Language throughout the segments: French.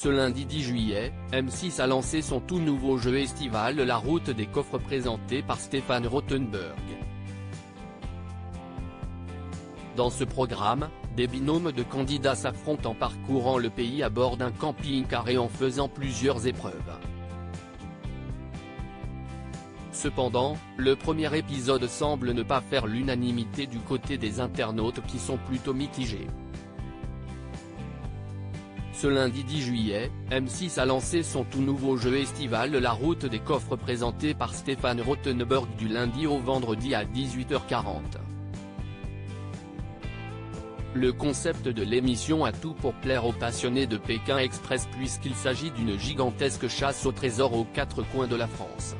Ce lundi 10 juillet, M6 a lancé son tout nouveau jeu estival La Route des Coffres présenté par Stéphane Rothenberg. Dans ce programme, des binômes de candidats s'affrontent en parcourant le pays à bord d'un camping-car et en faisant plusieurs épreuves. Cependant, le premier épisode semble ne pas faire l'unanimité du côté des internautes qui sont plutôt mitigés. Ce lundi 10 juillet, M6 a lancé son tout nouveau jeu estival La Route des Coffres présenté par Stéphane Rothenberg du lundi au vendredi à 18h40. Le concept de l'émission a tout pour plaire aux passionnés de Pékin Express puisqu'il s'agit d'une gigantesque chasse au trésor aux quatre coins de la France.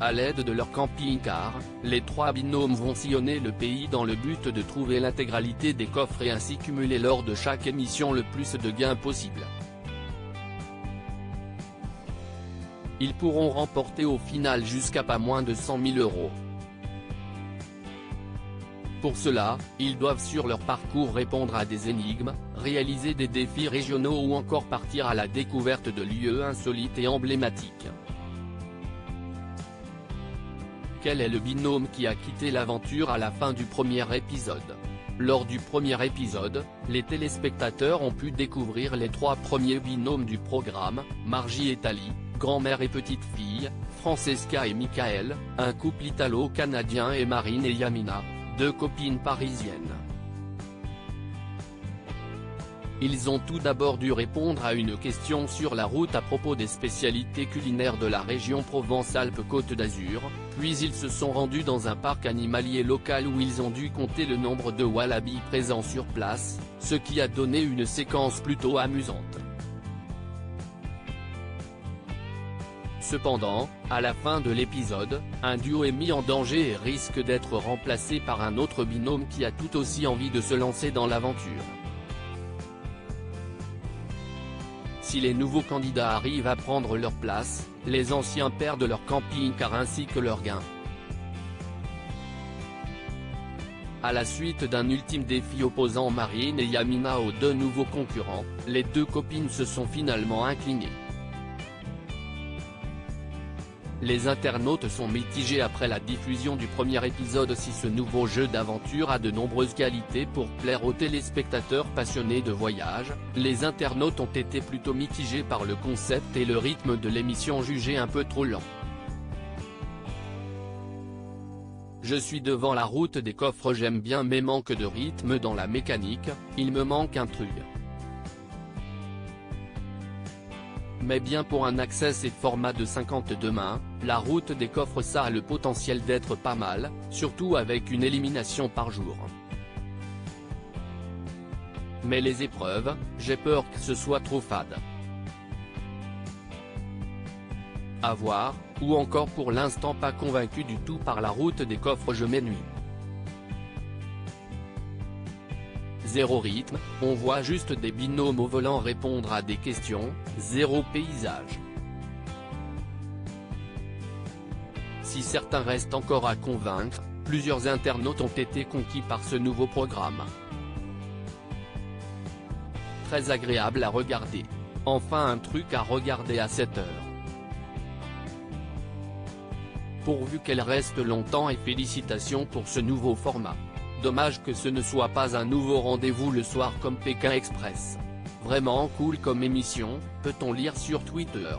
À l'aide de leur camping-car, les trois binômes vont sillonner le pays dans le but de trouver l'intégralité des coffres et ainsi cumuler lors de chaque émission le plus de gains possible. Ils pourront remporter au final jusqu'à pas moins de 100 000 €. Pour cela, ils doivent sur leur parcours répondre à des énigmes, réaliser des défis régionaux ou encore partir à la découverte de lieux insolites et emblématiques. Quel est le binôme qui a quitté l'aventure à la fin du premier épisode? Lors du premier épisode, les téléspectateurs ont pu découvrir les trois premiers binômes du programme, Margie et Tali, grand-mère et petite-fille, Francesca et Michael, un couple italo-canadien et Marine et Yamina, deux copines parisiennes. Ils ont tout d'abord dû répondre à une question sur la route à propos des spécialités culinaires de la région Provence-Alpes-Côte d'Azur, puis ils se sont rendus dans un parc animalier local où ils ont dû compter le nombre de wallabies présents sur place, ce qui a donné une séquence plutôt amusante. Cependant, à la fin de l'épisode, un duo est mis en danger et risque d'être remplacé par un autre binôme qui a tout aussi envie de se lancer dans l'aventure. Si les nouveaux candidats arrivent à prendre leur place, les anciens perdent leur camping-car ainsi que leurs gains. À la suite d'un ultime défi opposant Marine et Yamina aux deux nouveaux concurrents, les deux copines se sont finalement inclinées. Les internautes sont mitigés après la diffusion du premier épisode. Si ce nouveau jeu d'aventure a de nombreuses qualités pour plaire aux téléspectateurs passionnés de voyage, les internautes ont été plutôt mitigés par le concept et le rythme de l'émission jugé un peu trop lent. Je suis devant La Route des Coffres, j'aime bien mais manque de rythme dans la mécanique, il me manque un truc. Mais bien pour un access et format de 52 mains, La Route des Coffres ça a le potentiel d'être pas mal, surtout avec une élimination par jour. Mais les épreuves, j'ai peur que ce soit trop fade. À voir, ou encore pour l'instant pas convaincu du tout par La Route des Coffres, je m'ennuie. Zéro rythme, on voit juste des binômes au volant répondre à des questions, zéro paysage. Si certains restent encore à convaincre, plusieurs internautes ont été conquis par ce nouveau programme. Très agréable à regarder. Enfin un truc à regarder à 7h. Pourvu qu'elle reste longtemps et félicitations pour ce nouveau format. Dommage que ce ne soit pas un nouveau rendez-vous le soir comme Pékin Express. Vraiment cool comme émission, peut-on lire sur Twitter.